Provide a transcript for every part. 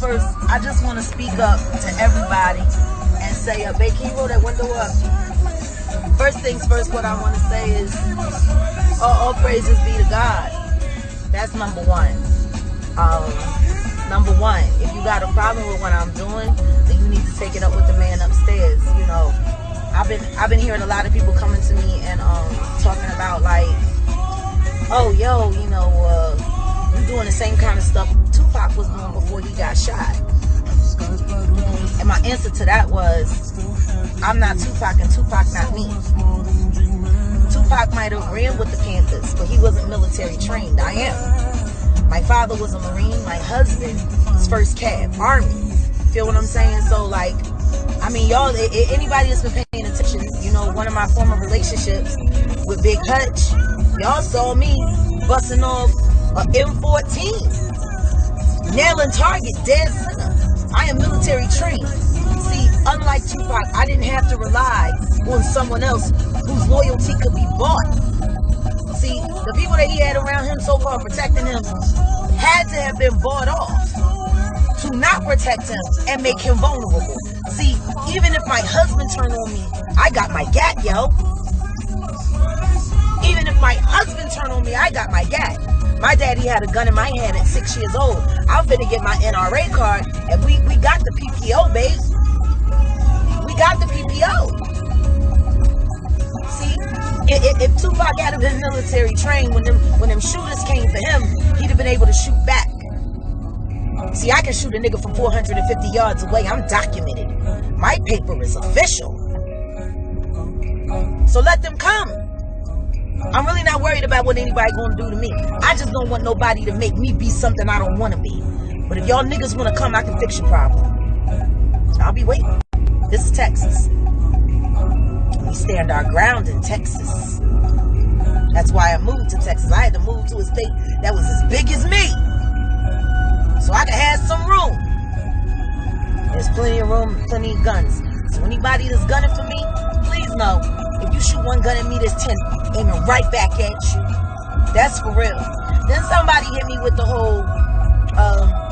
first, I just want to speak up to everybody and say, babe, can you roll that window up? First things first, what I want to say is, all praises be to God. That's number one. Number one, if you got a problem with what I'm doing, then you need to take it up with the man upstairs. You know, I've been hearing a lot of people coming to me and talking about like, oh, yo, you know, you doing the same kind of stuff Tupac was doing before he got shot. And my answer to that was, I'm not Tupac and Tupac not me. Tupac might have ran with the Panthers, but he wasn't military trained. I am. My father was a Marine. My husband's first cab, Army. Feel what I'm saying? So, like, I mean, y'all, anybody that's been paying attention, you know, one of my former relationships with Big Hutch, y'all saw me busting off a M14. Nailing target, dead center. I am military trained. See, unlike Tupac, I didn't have to rely on someone else whose loyalty could be bought. See, the people that he had around him, so-called protecting him, had to have been bought off to not protect him and make him vulnerable. See, even if my husband turned on me, I got my gat, yo. Even if my husband turned on me, I got my gat. My daddy had a gun in my hand at 6 years old. I'm finna get my NRA card, and we got the PPO, babe. We got the PPO. See, if Tupac had been military trained, when them shooters came for him, he'd have been able to shoot back. See, I can shoot a nigga from 450 yards away. I'm documented. My paper is official. So let them come. I'm really not worried about what anybody gonna do to me. I just don't want nobody to make me be something I don't want to be. But if y'all niggas want to come, I can fix your problem. I'll be waiting. This is Texas. We stand our ground in Texas. That's why I moved to Texas. I had to move to a state that was as big as me, so I could have some room. There's plenty of room, plenty of guns. So anybody that's gunning for me, please know, if you shoot one gun at me, there's 10 aiming right back at you. That's for real. Then somebody hit me with the whole,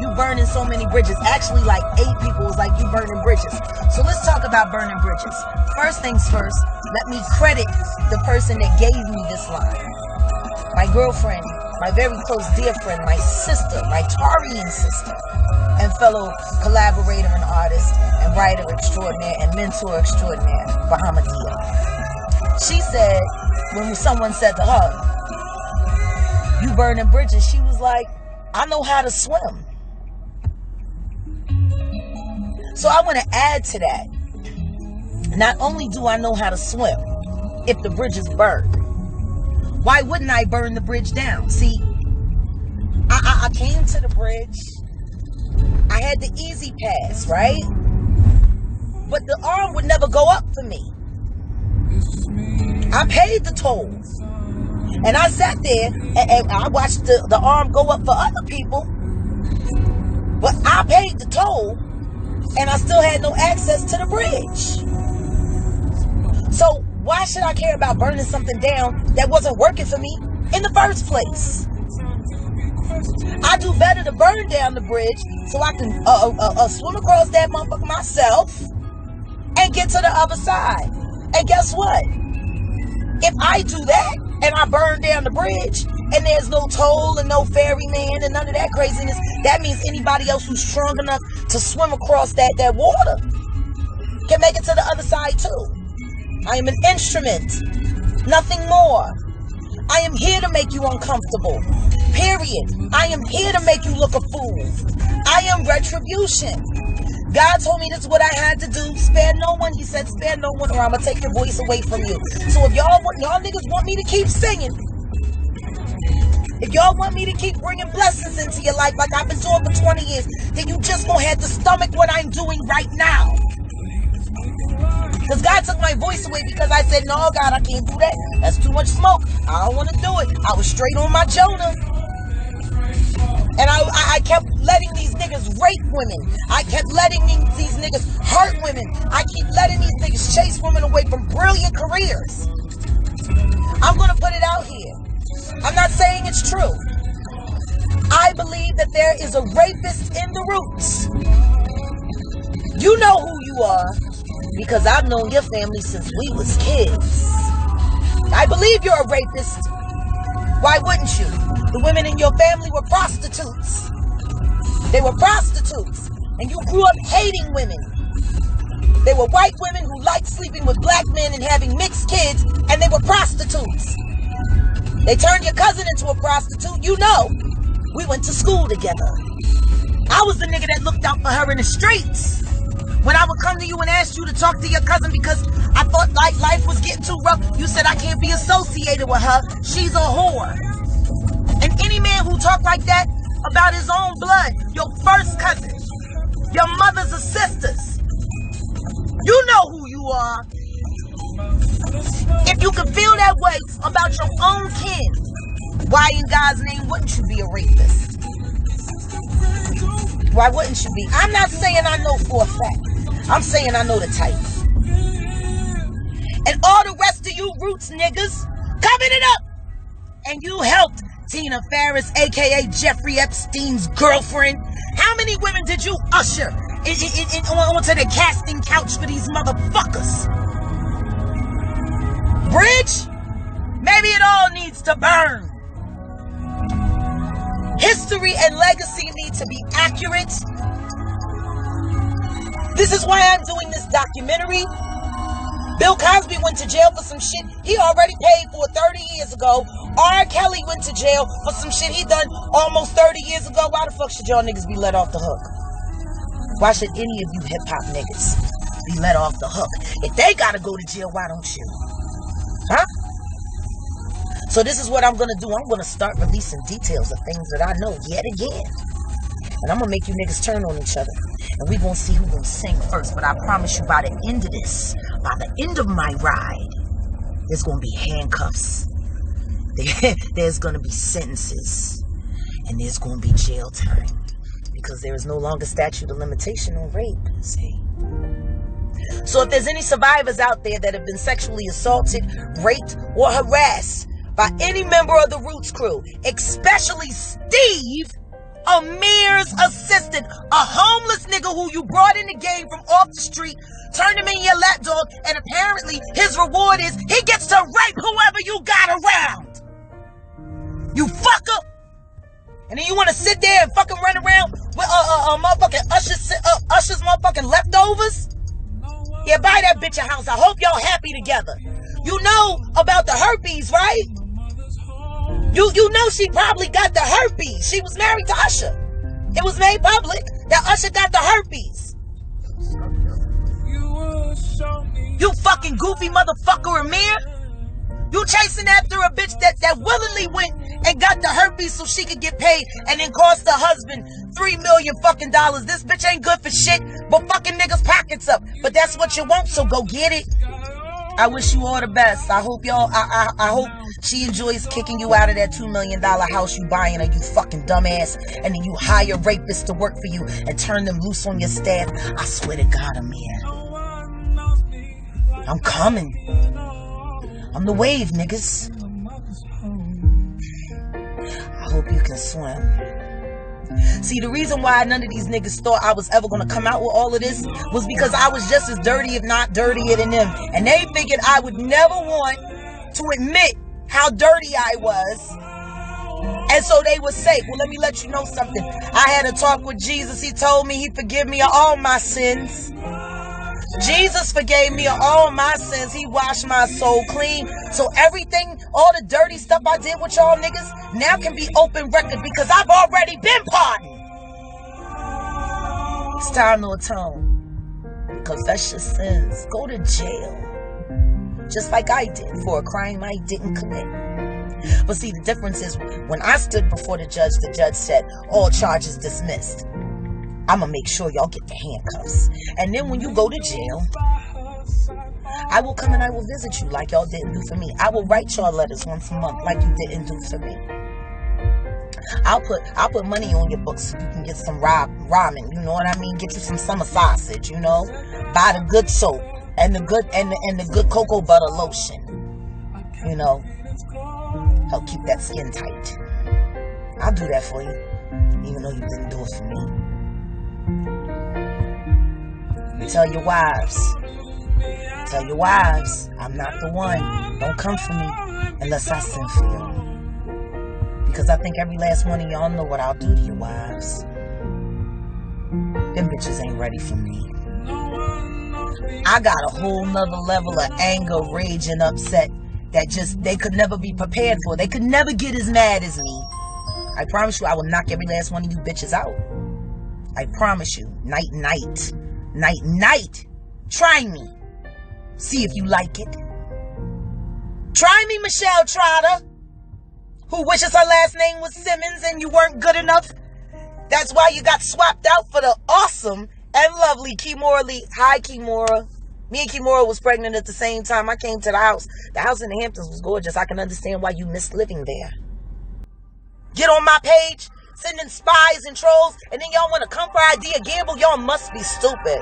you burning so many bridges. Actually, like 8 people was like, you burning bridges. So let's talk about burning bridges. First things first, let me credit the person that gave me this line. My girlfriend, my very close dear friend, my sister, my Tarian sister, and fellow collaborator and artist and writer extraordinaire and mentor extraordinaire, Bahamadia. She said, when someone said to her, you burning bridges, she was like, I know how to swim. So I want to add to that. Not only do I know how to swim, if the bridge is burned, why wouldn't I burn the bridge down? See, I came to the bridge. I had the easy pass, right? But the arm would never go up for me. I paid the toll. And I sat there and I watched the arm go up for other people. But I paid the toll and I still had no access to the bridge. So why should I care about burning something down that wasn't working for me in the first place? I do better to burn down the bridge so I can swim across that motherfucker myself and get to the other side. And guess what? If I do that and I burn down the bridge and there's no toll and no ferryman and none of that craziness, that means anybody else who's strong enough to swim across that water can make it to the other side too. I am an instrument, nothing more. I am here to make you uncomfortable. Period. I am here to make you look a fool. I am retribution. God told me this is what I had to do. Spare no one. He said, spare no one, or I'm going to take your voice away from you. So if y'all niggas want me to keep singing, if y'all want me to keep bringing blessings into your life like I've been doing for 20 years, then you just going to have to stomach what I'm doing right now. Because God took my voice away because I said, no, God, I can't do that. That's too much smoke. I don't want to do it. I was straight on my Jonah. And I kept letting these niggas rape women. I kept letting these niggas hurt women. I keep letting these niggas chase women away from brilliant careers. I'm going to put it out here. I'm not saying it's true. I believe that there is a rapist in the roots. You know who you are because I've known your family since we was kids. I believe you're a rapist. Why wouldn't you? The women in your family were prostitutes. They were prostitutes. And you grew up hating women. They were white women who liked sleeping with black men and having mixed kids, and they were prostitutes. They turned your cousin into a prostitute. You know, we went to school together. I was the nigga that looked out for her in the streets. When I would come to you and ask you to talk to your cousin because I thought like life was getting too rough, you said I can't be associated with her. She's a whore. And any man who talked like that about his own blood, your first cousin, your mother's sisters, you know who you are. If you can feel that way about your own kin, why in God's name wouldn't you be a rapist? Why wouldn't you be? I'm not saying I know for a fact. I'm saying I know the type. And all the rest of you roots niggas covered it up. And you helped Tina Ferris, aka Jeffrey Epstein's girlfriend. How many women did you usher onto the casting couch for these motherfuckers? Bridge? Maybe it all needs to burn. History and legacy need to be accurate. This is why I'm doing this documentary. Bill Cosby went to jail for some shit he already paid for 30 years ago. R. Kelly went to jail for some shit he done almost 30 years ago. Why the fuck should y'all niggas be let off the hook? Why should any of you hip-hop niggas be let off the hook? If they gotta go to jail, why don't you? Huh? So this is what I'm gonna do. I'm gonna start releasing details of things that I know yet again. And I'm gonna make you niggas turn on each other. And we gonna see who gonna sing first. But I promise you by the end of this, by the end of my ride, there's gonna be handcuffs. There's gonna be sentences. And there's gonna be jail time. Because there is no longer statute of limitation on rape. See? So if there's any survivors out there that have been sexually assaulted, raped, or harassed by any member of the Roots crew, especially Steve, Amir's assistant, a homeless nigga who you brought in the game from off the street, turned him in your lapdog, and apparently his reward is he gets to rape whoever you got around. You fucker. And then you want to sit there and fucking run around with motherfucking Usher's motherfucking leftovers? Yeah, buy that bitch a house. I hope y'all happy together. You know about the herpes, right? You know she probably got the herpes. She was married to Usher. It was made public that Usher got the herpes. You fucking goofy motherfucker, Amir. You chasing after a bitch that willingly went and got the herpes so she could get paid and then cost her husband $3 million fucking dollars. This bitch ain't good for shit but fucking niggas' pockets up. But that's what you want, so go get it. I wish you all the best. I hope y'all, I hope she enjoys kicking you out of that $2 million house you buying her, you fucking dumbass. And then you hire rapists to work for you and turn them loose on your staff. I swear to God, Amir. I'm coming. I'm the wave, niggas. I hope you can swim. See, the reason why none of these niggas thought I was ever gonna come out with all of this was because I was just as dirty, if not dirtier than them. And they figured I would never want to admit how dirty I was. And so they were safe. Well, let me let you know something. I had a talk with Jesus. He told me he'd forgive me of all my sins. Jesus forgave me of all my sins. He washed my soul clean. So everything, all the dirty stuff I did with y'all niggas now can be open record because I've already been pardoned. It's time to atone. Confess your sins. Go to jail. Just like I did for a crime I didn't commit. But see, the difference is when I stood before the judge said, all charges dismissed. I'm going to make sure y'all get the handcuffs. And then when you go to jail, I will come and I will visit you like y'all didn't do for me. I will write y'all letters once a month like you didn't do for me. I'll put money on your books so you can get some ramen, you know what I mean? Get you some summer sausage, you know? Buy the good soap and the good cocoa butter lotion. You know? Help keep that skin tight. I'll do that for you, even though you didn't do it for me. Tell your wives. Tell your wives, I'm not the one. Don't come for me unless I send for y'all. Because I think every last one of y'all know what I'll do to your wives. Them bitches ain't ready for me. I got a whole nother level of anger, rage, and upset that just they could never be prepared for. They could never get as mad as me. I promise you I will knock every last one of you bitches out. I promise you. Night, night. Night, night. Try me. See if you like it. Try me, Michelle Trotter, who wishes her last name was Simmons and you weren't good enough. That's why you got swapped out for the awesome and lovely Kimora Lee. Hi, Kimora. Me and Kimora was pregnant at the same time. I came to the house. The house in the Hamptons was gorgeous. I can understand why you missed living there. Get on my page, sending spies and trolls, and then y'all want to come for idea gamble? Y'all must be stupid.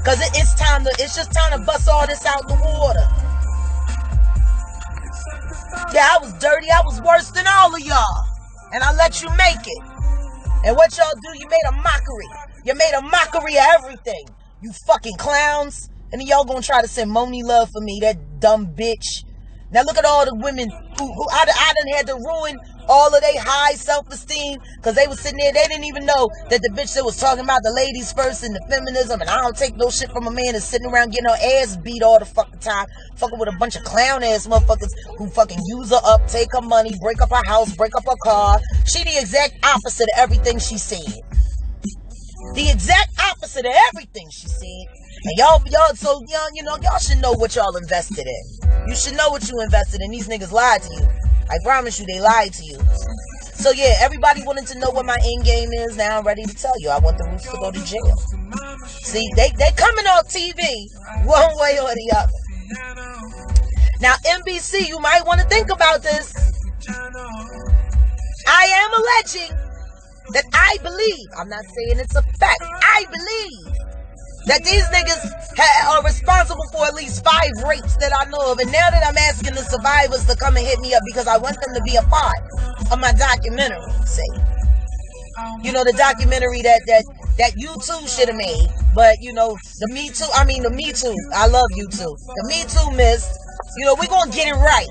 Cause it's just time to bust all this out the water. Yeah, I was dirty. I was worse than all of y'all. And I let you make it. And what y'all do, you made a mockery. You made a mockery of everything. You fucking clowns. And then y'all gonna try to send Moni Love for me, that dumb bitch. Now look at all the women who I done had to ruin all of their high self-esteem because they was sitting there, they didn't even know that the bitch that was talking about the ladies first and the feminism and I don't take no shit from a man that's sitting around getting her ass beat all the fucking time, fucking with a bunch of clown ass motherfuckers who fucking use her up, take her money, break up her house, break up her car. She the exact opposite of everything she said. The exact opposite of everything she said. And y'all should know what y'all invested in. You should know what you invested in. These niggas lied to you. I promise you, they lied to you. So yeah, everybody wanted to know what my end game is. Now I'm ready to tell you. I want the Roots to go to jail. See, they coming on TV one way or the other. Now NBC, you might want to think about this. I am alleging that I believe, I'm not saying it's a fact, I believe that these niggas are responsible for at least 5 rapes that I know of. And now that I'm asking the survivors to come and hit me up because I want them to be a part of my documentary. See, you know, the documentary that U2 should have made. But, you know, the Me Too, I love U2. The Me Too missed. You know, we're going to get it right.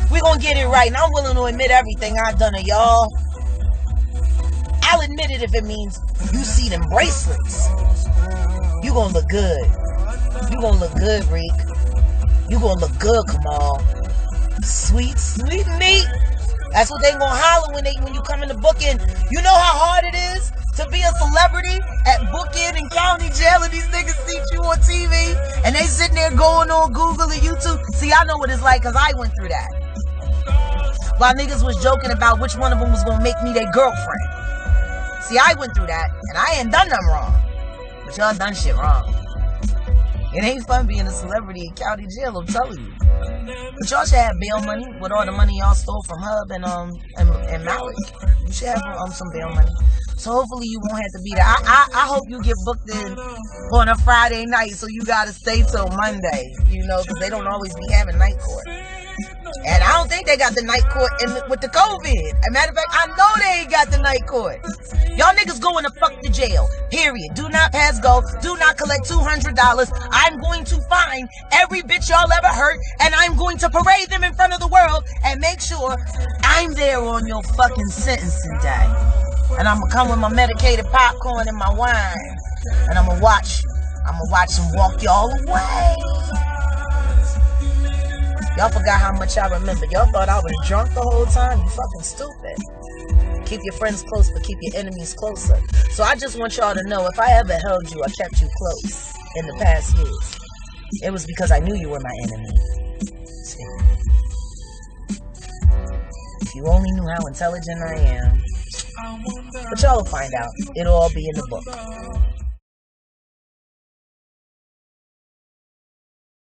We're going to get it right. And I'm willing to admit everything I've done to y'all. I'll admit it if it means you see them bracelets. You gonna look good. You gonna look good, Reek. You gonna look good, Kamal. Sweet meat. That's what they gonna holler when you come in the booking. You know how hard it is to be a celebrity at booking and county jail, and these niggas see you on TV and they sitting there going on Google and YouTube. See, I know what it's like because I went through that. While niggas was joking about which one of them was gonna make me their girlfriend. See, I went through that, and I ain't done nothing wrong. But y'all done shit wrong. It ain't fun being a celebrity in county jail, I'm telling you. But y'all should have bail money with all the money y'all stole from Hub and Malik. You should have some bail money. So hopefully you won't have to be there. I hope you get booked in on a Friday night, so you gotta stay till Monday, you know, because they don't always be having night court. And I don't think they got the night court with the COVID. As a matter of fact, I know they ain't got the night court. Y'all niggas going to fuck the jail. Period. Do not pass go. Do not collect $200. I'm going to find every bitch y'all ever hurt, and I'm going to parade them in front of the world and make sure I'm there on your fucking sentencing day. And I'm going to come with my medicated popcorn and my wine. And I'm going to watch you. I'm going to watch them walk y'all away. Y'all forgot how much I remember. Y'all thought I was drunk the whole time. You fucking stupid. Keep your friends close, but keep your enemies closer. So I just want y'all to know, if I ever held you, I kept you close in the past years, it was because I knew you were my enemy. See? If you only knew how intelligent I am. But y'all will find out. It'll all be in the book.